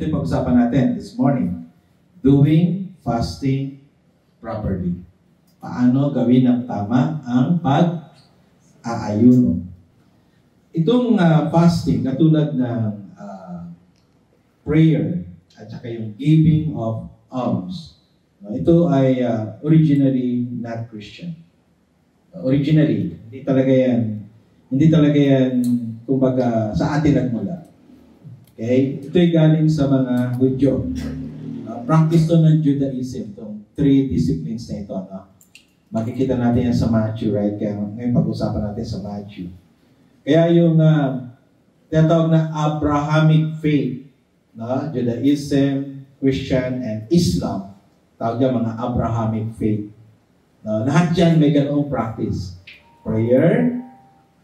ito yung pag-usapan natin this morning. Doing fasting properly. Paano gawin ng tama ang pag-aayuno. Itong fasting, katulad ng prayer at saka yung giving of alms, ito ay originally not Christian. Originally, hindi talaga yan kumbaga sa atin nagmula. Okay? Ito ay galing sa mga Hudyo. Practice to ng Judaism, itong 3 disciplines na ito. Makikita natin yan sa Matthew, right? Kaya ngayon pag-usapan natin sa Matthew. Kaya yung tinatawag na Abrahamic faith, Judaism, Christian, and Islam, tawag yan mga Abrahamic faith. Lahat yan may ganoong practice. Prayer,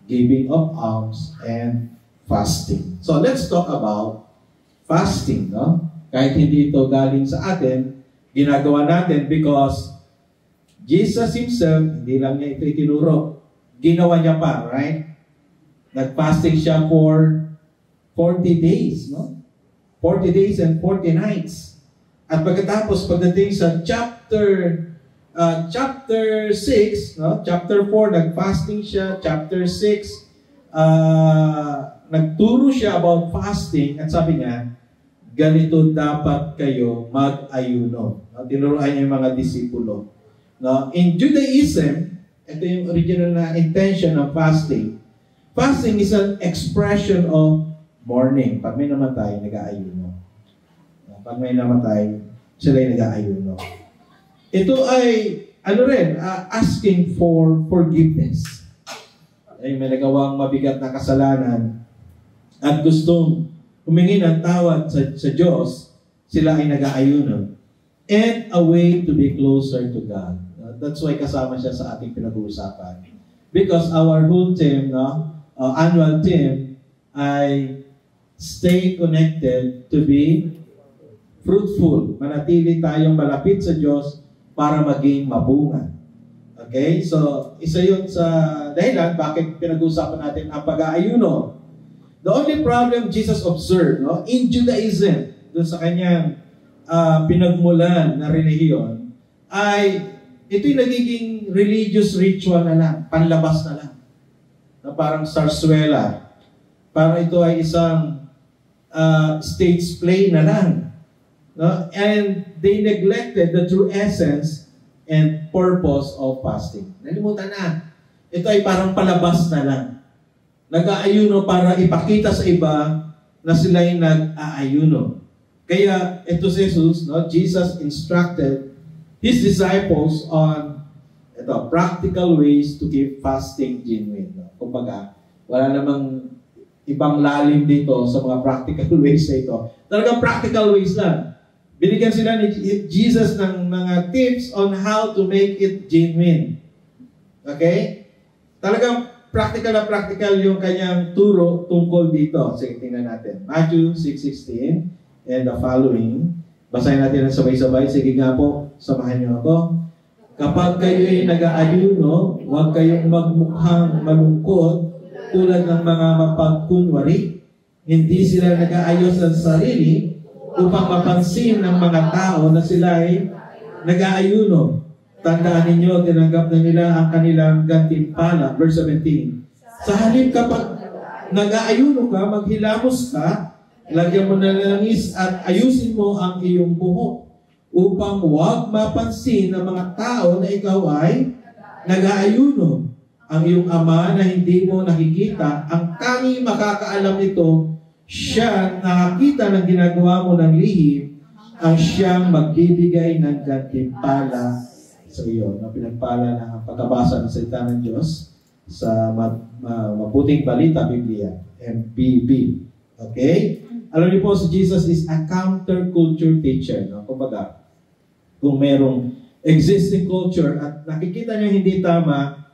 giving of alms, and fasting. So let's talk about fasting. Kahit hindi ito galing sa atin, ginagawa natin because Jesus Himself, hindi lang niya ito itinuro, ginawa niya pa, right? Nag-fasting siya for 40 days, 40 days and 40 nights. At pagkatapos, pagdating sa chapter 6, chapter 4, nag-fasting siya. Chapter 6, nagturo siya about fasting. At sabi niya, ganito dapat kayo mag-ayuno. Tinuruan niya yung mga disipulo. In Judaism, ito yung original na intention ng fasting. Fasting is an expression of mourning. Pag may namatay, nag-aayuno. Pag may namatay, sila yung nag-aayuno. Ito ay, asking for forgiveness. Ay may nagawang mabigat na kasalanan at gustong humingi ng tawad sa Diyos, sila ay nag-aayuno. And a way to be closer to God. That's why kasama siya sa ating pinag-uusapan. Because our whole team, annual team, ay stay connected to be fruitful. Manatili tayong malapit sa Diyos para maging mabunga. Okay? So, isa yun sa dahilan bakit pinag-uusapan natin ang pag-aayuno. The only problem Jesus observed in Judaism, doon sa kanyang pinagmulan na relihiyon, ay ito'y nagiging religious ritual na lang, panlabas na lang. Na parang sarsuela. Parang ito ay isang stage play na lang. And they neglected the true essence and purpose of fasting. Nalimutan na. Ito ay parang palabas na lang. Nag-aayuno para ipakita sa iba na sila'y nag-aayuno. Kaya ito si Jesus, Jesus instructed His disciples on practical ways to keep fasting genuine. Kumbaga, wala namang ibang lalim dito sa mga practical ways na ito. Talagang practical ways lang. Binigyan sila ni Jesus ng mga tips on how to make it genuine. Okay? Talagang practical na practical yung kanyang turo tungkol dito. Sige, tingnan natin. Matthew 6:16 and the following. Basahin natin ang sabay-sabay. Sige nga po, samahan niyo ako. Kapag kayo'y nag-aayuno, huwag kayong magmukhang malungkot tulad ng mga mapagkunwari. Hindi sila nag-aayos ng sarili upang mapansin ng mga tao na sila ay nag-aayuno. Tandaan ninyo, tinanggap na nila ang kanilang gantimpala. Verse 17. Sa halip kapag nag-aayuno ka, maghilamos ka, lagyan mo ng langis at ayusin mo ang iyong buhok upang huwag mapansin ng mga tao na ikaw ay nag-aayuno. Ang iyong ama na hindi mo nakikita, ang tanging makakaalam nito, siya nakakita ng ginagawa mo ng lihim, ang siyang magbibigay ng gantimpala sa iyo. Pinagpala na ang pagkabasa ng salita ng Diyos sa Mabuting Balita, Biblia, MPB. Okay? Alam niyo po, si Jesus is a counterculture teacher. Kumbaga, kung merong existing culture at nakikita niyo hindi tama,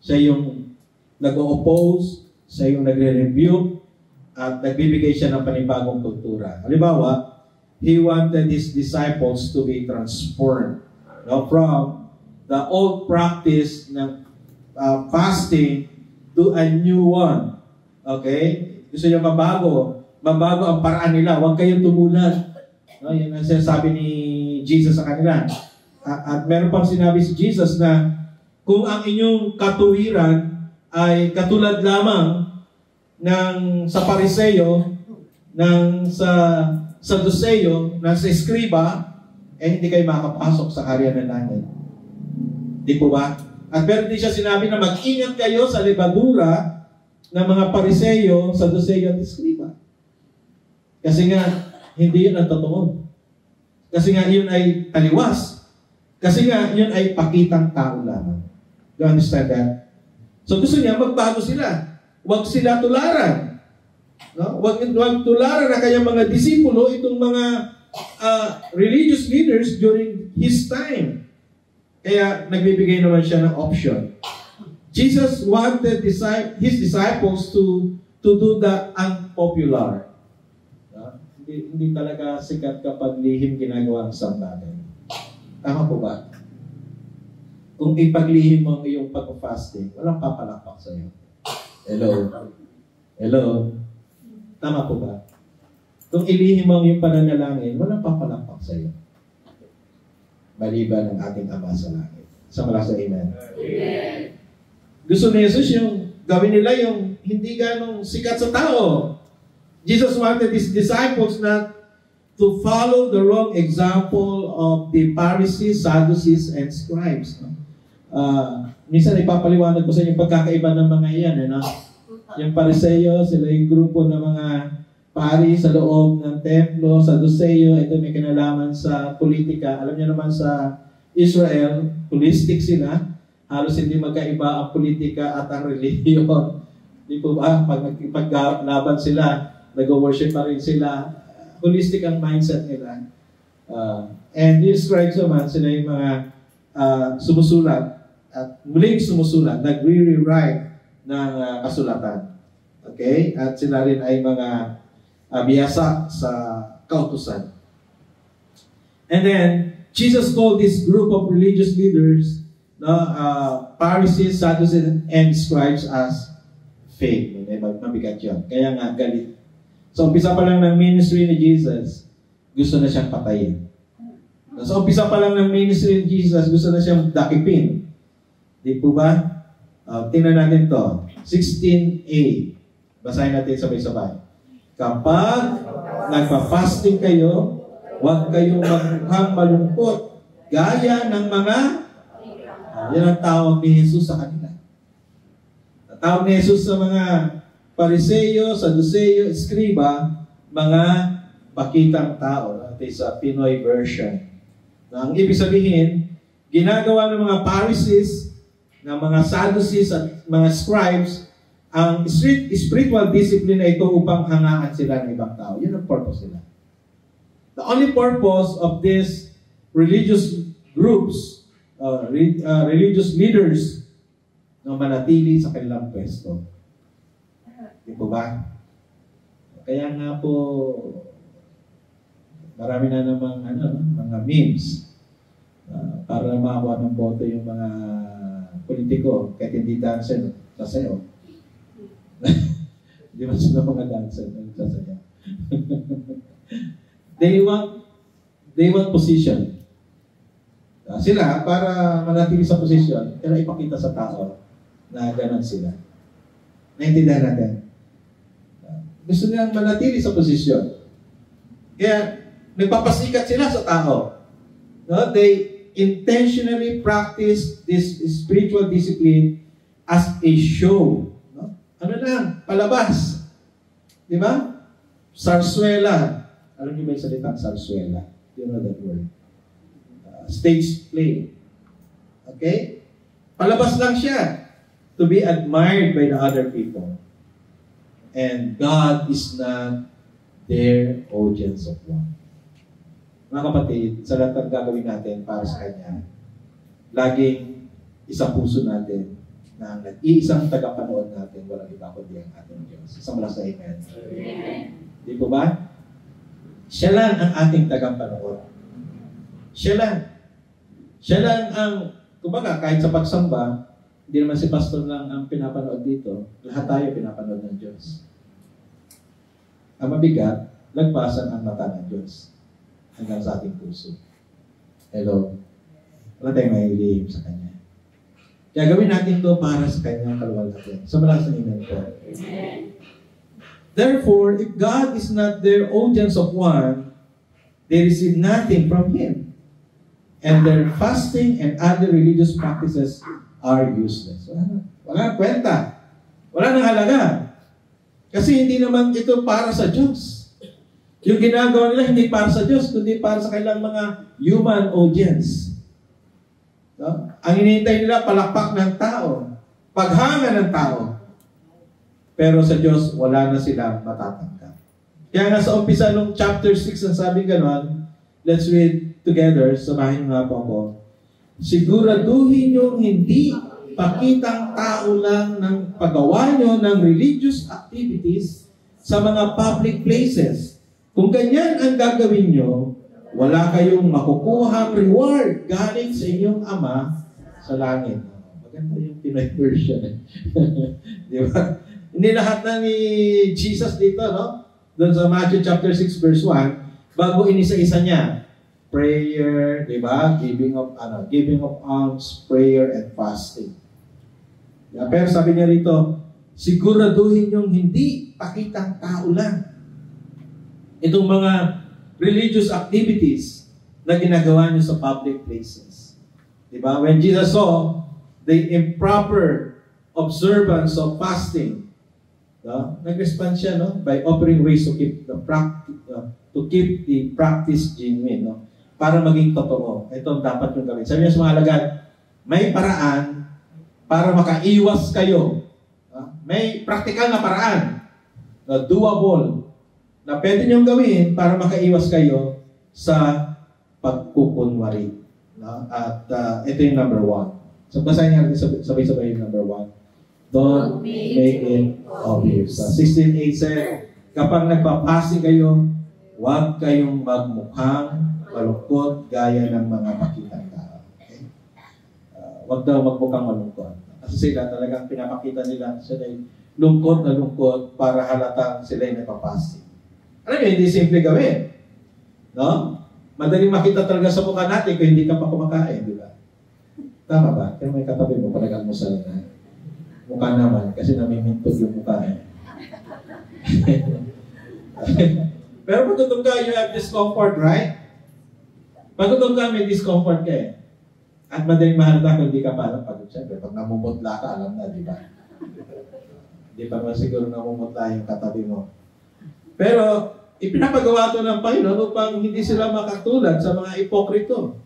siya yung nag-o-oppose, siya yung nagre-review, at nagbibigay siya ng panibagong kultura. Halimbawa, He wanted His disciples to be transformed from the old practice ng fasting to a new one. Okay? Gusto niya mabago. mabago ang paraan nila. Huwag kayong tumulad. No, yan ang sinasabi ni Jesus sa kanila. At meron pang sinabi si Jesus na kung ang inyong katuwiran ay katulad lamang ng sa Pariseyo, ng sa Saduceo, ng sa Eskriba, hindi kayo makapasok sa karya ng langit. Di po ba? At meron din siya sinabi na mag-ingat kayo sa libadura ng mga Pariseyo, Saduceo at Eskriba. Kasi nga, hindi yun ang totoo. Kasi nga, yun ay taliwas. Kasi nga, yun ay pakitang tao lamang. You understand that? So gusto niya, magbago sila. Huwag sila tularan. No? Huwag tularan na kayang mga disipulo, itong mga religious leaders during his time. Kaya nagbibigay naman siya ng option. Jesus wanted his disciples to do the unpopular. Hindi talaga sikat kapag lihim ginagawa ng isang bagay. Tama po ba? Kung ipaglihim mo ang iyong pag-fasting, walang papalakpak sa iyo. Hello? Hello? Tama po ba? Kung ilihim mo ang iyong pananalangin, walang papalakpak sa iyo. Maliban ng ating Ama sa langit. Sa malas na amen. Amen. Gusto ni Jesus yung gawin nila yung hindi ganong sikat sa tao. Jesus wanted his disciples not to follow the wrong example of the Pharisees, Sadducees, and Scribes. Minsan ipapaliwanag ko sa inyo pagkakaiba ng mga iyan. Yung Pariseo, sila yung grupo ng mga pari sa loob ng templo. Saduceo, ito may kinalaman sa politika. Alam niyo naman sa Israel, holistic sila. Halos hindi magkaiba ang politika at ang relihiyon. Di po ba? Pag nagpaglaban sila, nag-worship pa rin sila. Holistic ang mindset nila. And yung scribes naman, sila yung mga sumusulat at muling sumusulat, nag-rewrite ng kasulatan. Okay? At sila rin ay mga biyasa sa kautusan. And then, Jesus called this group of religious leaders, Pharisees, Sadducees, and Scribes as fake. Mabigat yun. Kaya nga, galit. So, umpisa pa lang ng ministry ni Jesus, gusto na siyang patayin. So, umpisa pa lang ng ministry ni Jesus, gusto na siyang dakipin. Di po ba? Tingnan natin to. 16a. Basahin natin sabay-sabay. Kapag nagpa-fasting kayo, huwag kayong magmukhang malungkot, gaya ng mga yan ang tawag ni Jesus sa kanila. Ang tawag ni Jesus sa mga Pariseo, Saduceo, Eskriba, mga pakitang tao. Natin sa Pinoy version. Ang ibig sabihin, ginagawa ng mga Pharisees, ng mga Sadducees at mga Scribes, ang spiritual discipline na ito upang hangaan sila ng ibang tao. Yun ang purpose nila. The only purpose of these religious groups, religious leaders, na manatili sa kanilang pwesto. Di po ba? Kaya nga po, marami na namang mga memes para makakuha ng boto yung mga politiko kahit hindi dancer sasayaw. Hindi man sila mga dancer sasayaw. They want position. Sila, para manatili sa position, kailangan ipakita sa tao na gano'n sila. Naintindihan natin. Gusto nilang manatili sa posisyon. Kaya, nagpapasikat sila sa tao. No? They intentionally practice this spiritual discipline as a show. No? Ano lang? Palabas. Di ba? Sarsuela. Alam niyo ba yung salitang sarsuela? You know that word? Stage play. Okay? Palabas lang siya to be admired by the other people. And God is not their audience of one. Mga kapatid, sa lahat ng gagawin natin para sa Kanya, laging isang puso natin na ang nag-iisang tagapanood natin, walang iba kundi ang ating Diyos. Isang malas na amen. Amen. Di po ba? Siya lang ang ating tagapanood. Siya lang. Siya lang ang, kumbaga, kahit sa pagsamba, hindi naman si pastor lang ang pinapanood dito. Lahat tayo pinapanood ng Diyos. ang mabigat, lagpasan ang mata ng Diyos hanggang sa ating puso. Hello? Wala tayong mahilihim sa Kanya. Kaya gawin natin to para sa Kanyang kaluwalhatian. So malakas ng amen po. Therefore, if God is not their audience of one, they receive nothing from Him. And their fasting and other religious practices are useless. Wala nang kwenta. Wala nang halaga. Kasi hindi naman ito para sa Diyos. Yung ginagawa nila hindi para sa Diyos, kundi para sa kailang mga human audience. No? Ang hinihintay nila, palakpak ng tao. Paghanga ng tao. Pero sa Diyos, wala na silang matatanggap. Kaya nga sa umpisa ng chapter 6, ang sabi ganon, let's read together, samahin nga po ako. Siguraduhin nyo hindi pakitang tao lang ng paggawa nyo ng religious activities sa mga public places. Kung ganyan ang gagawin nyo, wala kayong makukuhang reward galing sa inyong Ama sa langit. Maganda yung Pinoy version. Di ba? Hindi lahat na ni Jesus dito, no? Doon sa Matthew chapter 6 verse 1, bago inisa-isa niya, prayer, di ba? Giving of alms, prayer, and fasting. Yeah, pero sabi niya rito, siguraduhin yung hindi pakitang tao lang. Itong mga religious activities na ginagawa niyo sa public places. Di ba? When Jesus saw the improper observance of fasting, nag-respond siya, no? By offering ways to keep the practice genuine, no? Para maging totoo. Ito dapat yung gawin. Sabi niya sa mga alagad, may paraan para makaiwas kayo. May practical na paraan na doable na pwede niyong gawin para makaiwas kayo sa pagkukunwari. No? At ito yung number 1. So basahin natin sabay-sabay yung number 1. Don't make it obvious. 16:8 said, kapag nagpapasi kayo, huwag kayong magmukhang malungkot gaya ng mga pakitang tao. Okay? Huwag daw magmukhang malungkot. Kasi sila talagang pinapakita nila sila lungkot na lungkot para halatang sila yung nagpapasi. Alam niyo, hindi simple gawin. No? Madaling makita talaga sa mukha natin kung hindi ka pa kumakain, di ba? Tama ba? Kaya may katabi mo, parang almusal na. Mukha naman, kasi namimintog yung mukha eh. Pero pagkutong ka, you have discomfort, right? Pagkutong ka, may discomfort ka eh. At madaling mahalata kung hindi ka parang pagod. Siyempre, pag namumutla ka, alam na, di ba? Di pa man siguro namumutla yung katabi mo. Pero, ipinapagawa ito ng Panginoon upang hindi sila makatulad sa mga ipokrito.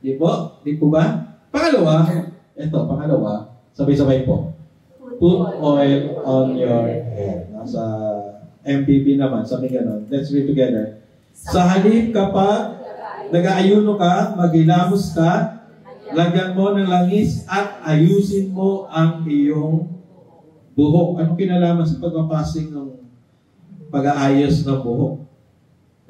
Di po? Di po ba? Pangalawa, sabay-sabay po. Put oil on your head. Sa MPP naman, sabi ganon. Let's read together. Sa halip kapag nag-aayuno ka, maghilamos ka, lagyan mo ng langis at ayusin mo ang iyong buhok. Anong kinalaman sa pagpapasing ng pag-aayos ng buhok?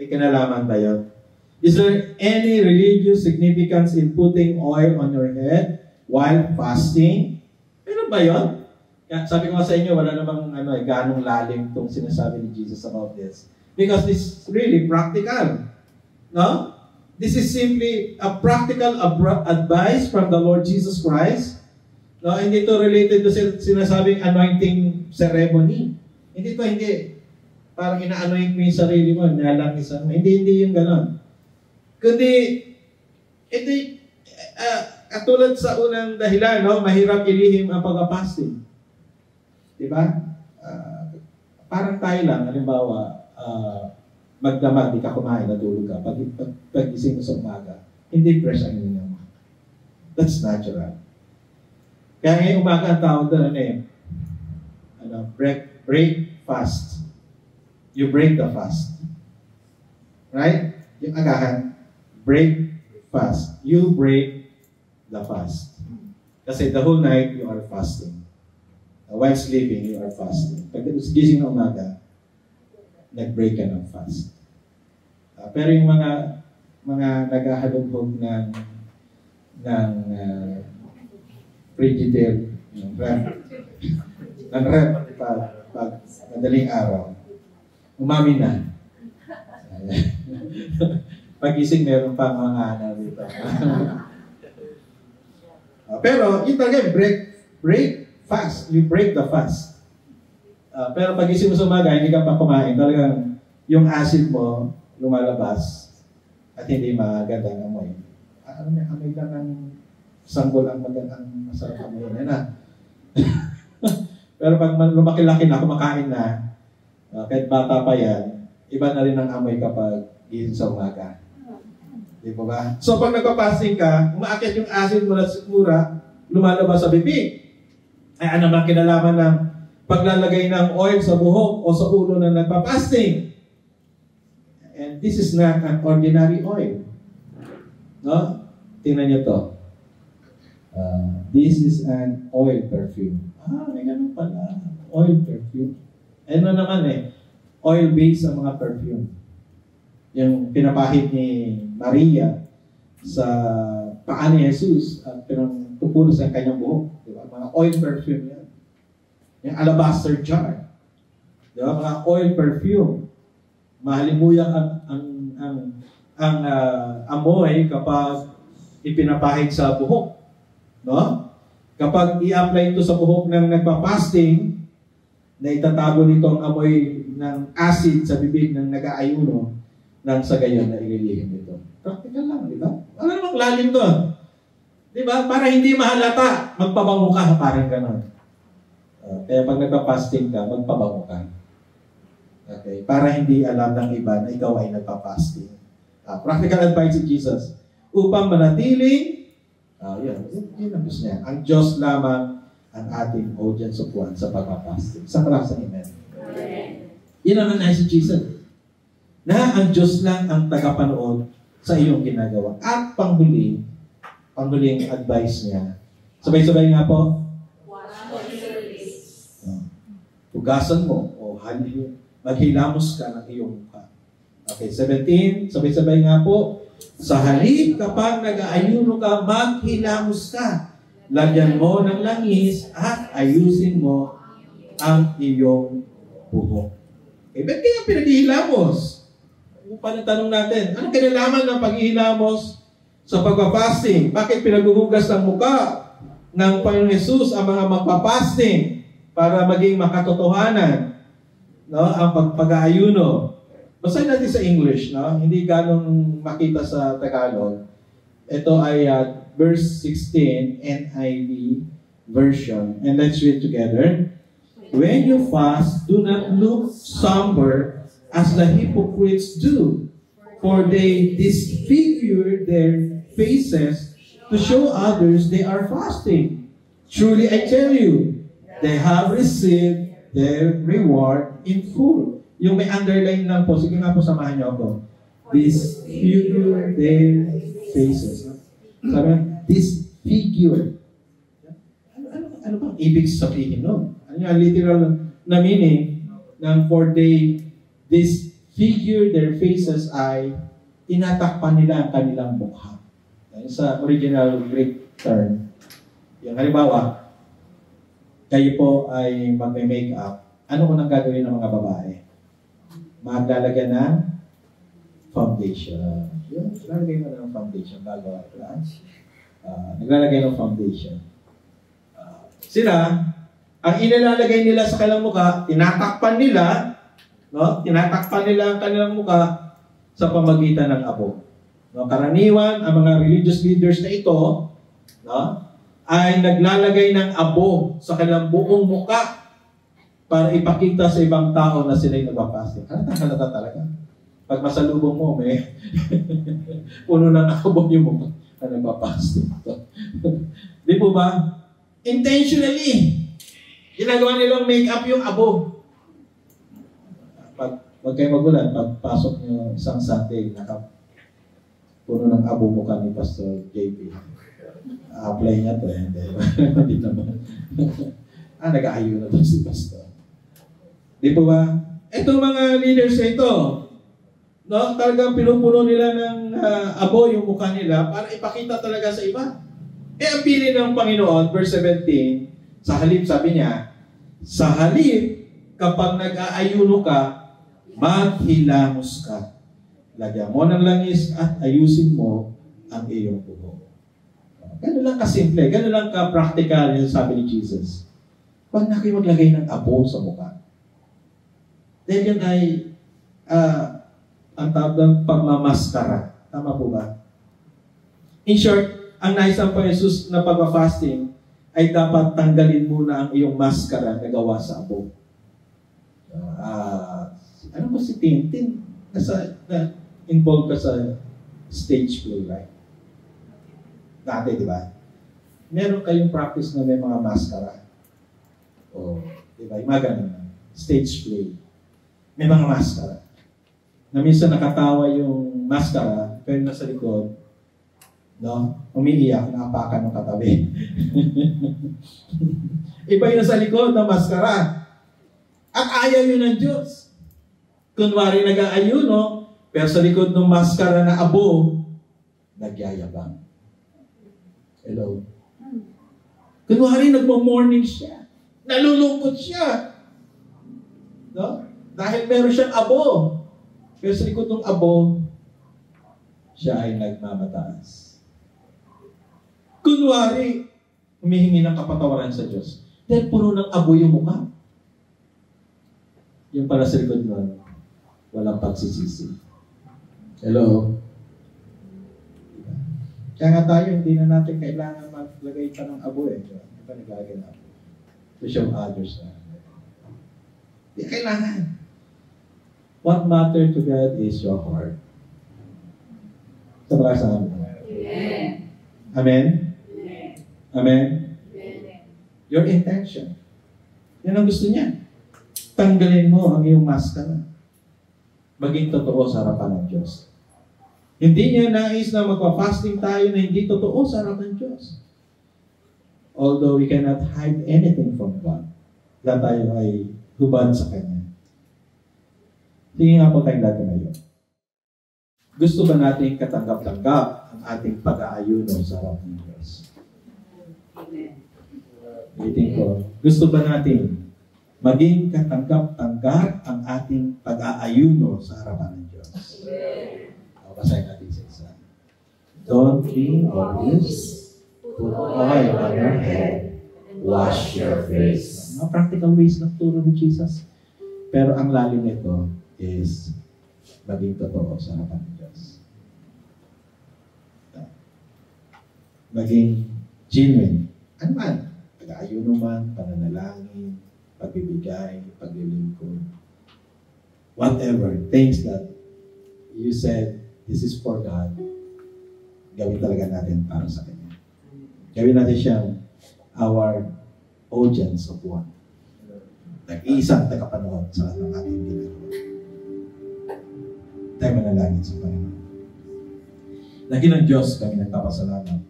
May kinalaman ba yun? Is there any religious significance in putting oil on your head while fasting? Meron ba yun? Sabi ko sa inyo, wala namang ganong lalim itong sinasabi ni Jesus about this. Because this is really practical. No? This is simply a practical advice from the Lord Jesus Christ. No? Hindi ito related to sinasabing anointing ceremony. Hindi. Parang ina-anoint mo yung sarili mo, nalangisan mo. Hindi yung ganon. Kundi, ito katulad sa unang dahilan, no? Mahirap ilihim ang pag-fasting. Diba? Parang tayo lang, halimbawa, magdamag, di ka kumain, natulog ka. Pag-gising mo sa umaga, hindi fresh ang inyong umaga. That's natural. Kaya ngayong umaga, ang tawag doon, break fast. You break the fast. Right? Yung agahan, break fast. You break the fast. Kasi the whole night, you are fasting. While sleeping, you are fasting. Pag gising na umaga, nag-break ka ng fast. Pero yung mga naghahalughog ng Frigidaire, ng rep pag madaling araw, Umamin na. Pagising, meron pa mga ano dito. Pero, yun talaga, break fast. You break the fast. Pero pagising mo sa umaga, hindi ka pa kumain. Talagang yung acid mo lumalabas at hindi magandang amoy. May amoy lang ng sanggol ang magandang masarap amoy na. Pero pag lumaki-laki na, kumakain na, kahit bata pa yan, iba na rin ang amoy kapag gising sa umaga. Di ba? So pag nagpa-fasting ka, umaakyat yung acid mo na sigura, lumalabas sa bibig. Ay ano naman kinalaman ng paglalagay ng oil sa buhok o sa ulo na nagpa-fasting. And this is not an ordinary oil. No? Tingnan niyo to. This is an oil perfume. May ganun pala. Oil perfume. Ano naman oil-based ang mga perfume. Yung pinapahid ni Maria sa paa ni Jesus at pinagtupulo sa kanyang buhok. Diba? Mga oil perfume yan. Yung alabaster jar. Diba? Mga oil perfume. Mahalimuyak ang amoy kapag ipinapahid sa buhok. No? Kapag i-apply ito sa buhok ng nagpa-fasting, na itatago nito ang amoy ng acid sa bibig ng nag-aayuno, nang sa gayon na ililihim ito. Practical lang, di ba? Ano namang lalim doon? Di ba? Para hindi mahalata, magpabango ka, parang gano'n. Kaya pag nagpa-fasting ka, magpabango ka. Okay? Para hindi alam ng iba na ikaw ay nagpa-fasting. Practical advice ni Jesus. Upang manatiling, yun ang gusto niya. Ang Diyos lamang ang ating audience of one sa pagpa-fasting. Sa karasang amen. Yun naman na si Jesus. Na ang Diyos lang ang tagapanood sa iyong ginagawa. At panghuling advice niya. Sabay-sabay nga po. Tugasan mo o maghilamos ka ng iyong mukha. Okay, 17. Sabay-sabay nga po. Sa halip kapag nag-aayuno ka, maghilamos ka. Lagyan mo ng langis at ayusin mo ang iyong buhok. Okay, ba't kaya pinaghihilamos? Paano tanong natin, anong kinalaman ng paghihilamos sa pagpapasting? Bakit pinaguhugas ng muka ng Panginoon Jesus ang mga magpapasting para maging makatotohanan, no? Ang pag-aayuno. Basahin natin sa English, no? Hindi ganong makita sa Tagalog. Ito ay verse 16, NIV version. And let's read together. When you fast, do not look somber as the hypocrites do, for they disfigure their faces to show others they are fasting. Truly I tell you, they have received their reward in full. Yung may underline lang po, sige nga po samahan niyo ako. Disfigure their faces. Sabi nga, disfigure. Ano bang ibig sabihin nun? Ano yung literal na meaning ng for they disfigure their faces ay tinatakpan nila ang kanilang mukha. Sa original Greek term. Yung halimbawa, kayo po ay magme-makeup. Ano unang gagawin ng mga babae? Maglalagyan ng foundation. Yun, naglalagay mo ng foundation bago naglalagay ng foundation. Sila, ang inilalagay nila sa kanilang mukha, tinatakpan nila, no? Tinatakpan nila ang kanilang mukha sa pamagitan ng abo. No? Karaniwan, ang mga religious leaders na ito, no? Ay naglalagay ng abo sa kanilang buong mukha para ipakita sa ibang tao na sila'y nagpapasting. Halata talaga. Pag masalubong mo, may puno ng abo yung mukha na nagpapasting. Di po ba? Intentionally, ginagawa nilang make-up yung abo. Huwag kayo magulan, pagpasok nyo isang Sunday, puno ng abo mukha ni Pastor JP. Apply niya to hindi naman. Nag-aayo na to si Pastor. Di po ba? Itong mga leaders na ito, no, talagang pinupuno nila ng abo yung mukha nila para ipakita talaga sa iba. Ang pili ng Panginoon, verse 17, sa halip, sabi niya, sa halip, kapag nag-aayuno ka, Maghilamos ka. Lagyan mo ng langis at ayusin mo ang iyong buhok. Ganun lang kasimple, ganun lang ka-practical yung sabi ni Jesus. Huwag na kayo maglagay ng abo sa mukha. Dahil yun ay ang tawag ng pagmamaskara. Tama po ba? In short, ang naisan po Jesus na pag-fasting ay dapat tanggalin muna ang iyong maskara na gawa sa abo. Ano po si Tintin? Involved ka sa stage play, right? Dati, di ba? Meron kayong practice na may mga maskara. O, di ba? Yung mga ganun. Stage play. May mga maskara. Na minsan nakatawa yung maskara, pero nasa likod, no? Umiiyak, nakapakan ng katabi. Iba yung nasa likod ng maskara. At ayaw yun ng Diyos. Kunwari nag-aayuno, pero sa likod ng maskara na abo, nagyayabang. Hello? Kunwari nagmo-morning siya. Nalulungkot siya. No? Dahil meron siyang abo. Pero sa likod ng abo, siya ay nagmamataas. Kunwari, humihingi ng kapatawaran sa Diyos. Dahil puno ng abo yung mukha. Yung pala sa likod nun, walang pagsisisi. Hello? Kaya nga tayo, hindi na natin kailangan maglagay pa ng abo eh. Hindi pa naglagay ng abo. To show others na. Hindi kailangan. What matters to God is your heart. Sa mga sa amin. Amen? Amen? Amen? Your intention. Yan ang gusto niya. Tanggalin mo ang iyong maskara. Maging totoo sa harapan ng Diyos. Hindi niya nais na magpa-fasting tayo na hindi totoo sa harapan ng Diyos. Although we cannot hide anything from God, na tayo ay hubad sa Kanya. Sige nga po tayong dati ngayon. Gusto ba natin katanggap-tanggap ang ating pag-aayuno sa harapan ng Diyos? Ulitin ko, gusto ba natin maging katanggap-tanggap ang ating pag-aayuno sa harapan ng Diyos? Basahin natin sa isa. Don't be obvious. Put oil on your head. Wash your face. Mga practical ways ng turo ni Jesus. Pero ang lalim nito is maging totoo sa harapan ng Diyos. Maging genuine. Ano man? Pag-aayuno man, pananalangin, pagbibigay, paglilingkod. Whatever. Things that you said, this is for God. Gawin talaga natin para sa Kanya. Gawin natin siyang our audience of one. Nag-iisang tagapanood sa lahat ng ating ginagawa. Tayo manalangin sa Panginoon. Lagi ng Diyos kami nagpapasalamat.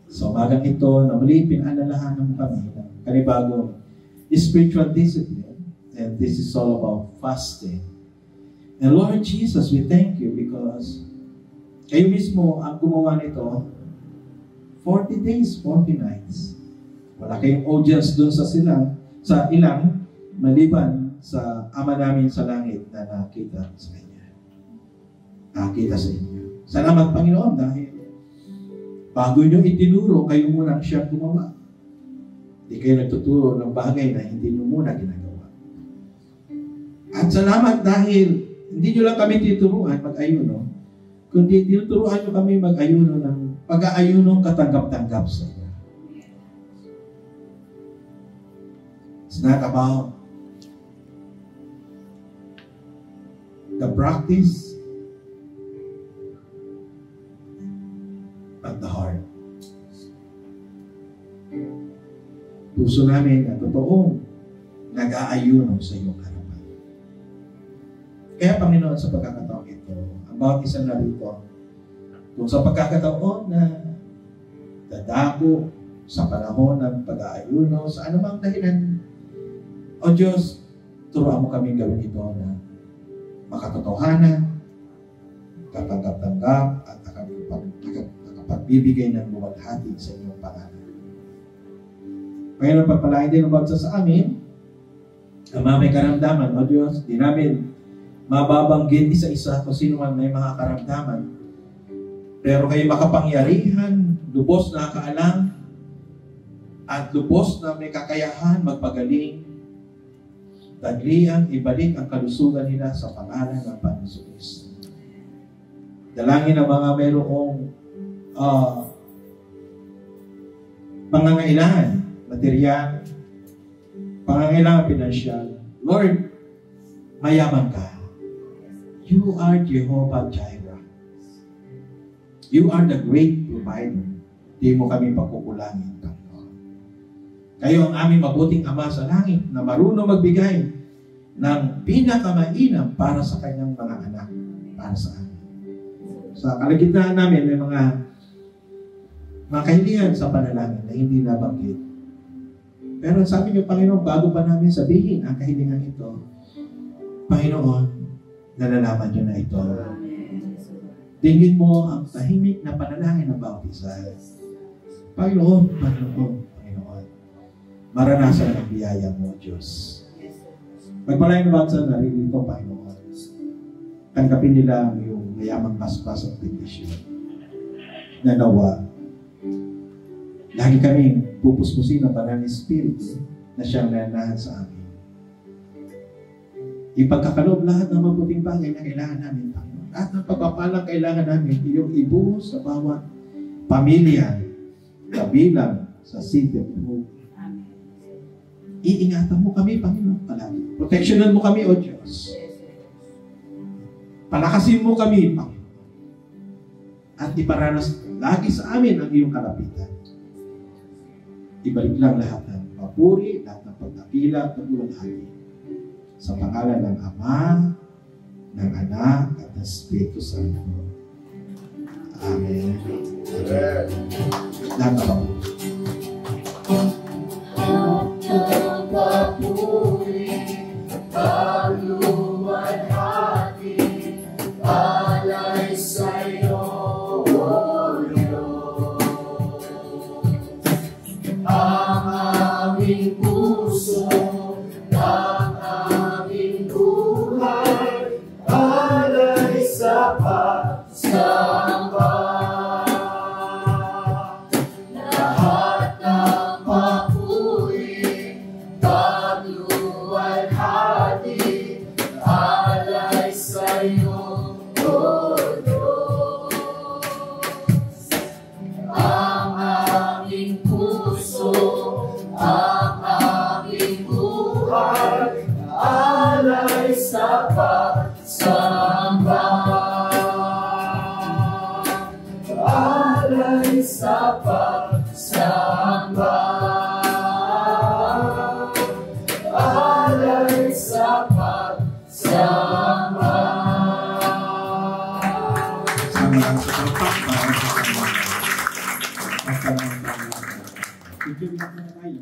Sa umagang ito, na muli pinaalalahanan mo kami ng kanibagong spiritual discipline. And this is all about fasting. And Lord Jesus, we thank you because kayo mismo ang gumawa nito 40 days, 40 nights. Wala kayong audience doon sa ilang maliban sa Ama namin sa langit na nakita sa Kanya. Nakita sa inyo. Salamat Panginoon dahil bago nyo itinuro, kayo muna siya gumawa. Hindi kayo nagtuturo ng bagay na hindi nyo muna ginagawa. At salamat dahil hindi nyo lang kami tituruan mag-ayuno, kundi tinuturuan nyo kami mag-ayuno ng pag-aayuno katanggap-tanggap sa inyo. It's not about the practice, but the heart. Puso namin na totoong nag-aayuno sa iyong harapan. Kaya Panginoon, sa pagkakataon ito, ang bawat isa na rito, kung sa pagkakataon na dadako sa panahon ng pag-aayuno, sa anumang dahilan, O Diyos, turuan mo kami gawin ito na makatotohanan, katanggap-tanggap, at nakapagbibigay ng bumalhati sa inyong pangalan. Ngayon, pagpalain din ang bawat sa amin, ang mga may karamdaman, O Diyos, di namin mababanggit isa-isa kung sino man may mga karamdaman. Pero kayo makapangyarihan, lubos na kaalam, at lubos na may kakayahan magpagaling, taglian, ibalik ang kalusugan nila sa pangalan ng Panginoon Kristo. Dalangin ang mga mayroong pangangailangan, material, pangangailangan pinansyal. Lord, mayaman ka. You are Jehovah Jireh. You are the great provider. Di mo kami pagkukulangin, Panginoon. Kayo ang aming mabuting Ama sa langit na marunong magbigay ng pinakamainam para sa kanyang mga anak, para sa amin. Sa kalagitnaan namin, may mga kahilingan sa panalangin na hindi nabanggit. Pero sabi niyo, Panginoon, bago pa namin sabihin ang kahilingan ito, Panginoon, nalalaman niyo na ito. Tingin mo ang tahimik na panalangin ng bawat isa. Panginoon, maranasan ang biyaya mo, Diyos. Magpalain naman sa naririto, Panginoon. Tanggapin nila ang iyong mayamang paspas at petisyon. Na nawa, lagi kaming pupuspusin ng banal na Espiritu na siyang nanahan sa amin. Ipagkakaloob lahat ng mabuting bagay na kailangan namin, Panginoon. At ng pagpapalang kailangan namin, iyong ibuhos sa bawat pamilya, kabilang sa City of Hope. Iingatan mo kami, Panginoon, palagi. Protectionan mo kami, O Diyos. Palakasin mo kami, Panginoon. At iparanas lagi sa amin ang iyong kalapitan. Ibalik lang lahat ng papuri, lahat ng pagdakila at pagluwalhati. Sa pangalan ng Ama, ng Anak, at ng Espiritu Santo. Amen. Amen. Lahat na ba? Papuri, paluwalhati, alay sa'yo, O Diyos. Ang aming puso, ang aming buhay, alay sa pagsamba. Lahat ng papuri, pagluwalhati, alay sa'yo, O Diyos. Ang aming puso, ang aming buhay, alay sa pagsamba. Alay sa pagsamba. Alay sa pagsamba. Sama lang sa pagpapalala. Pagpapalala. Ito yung mga tayo.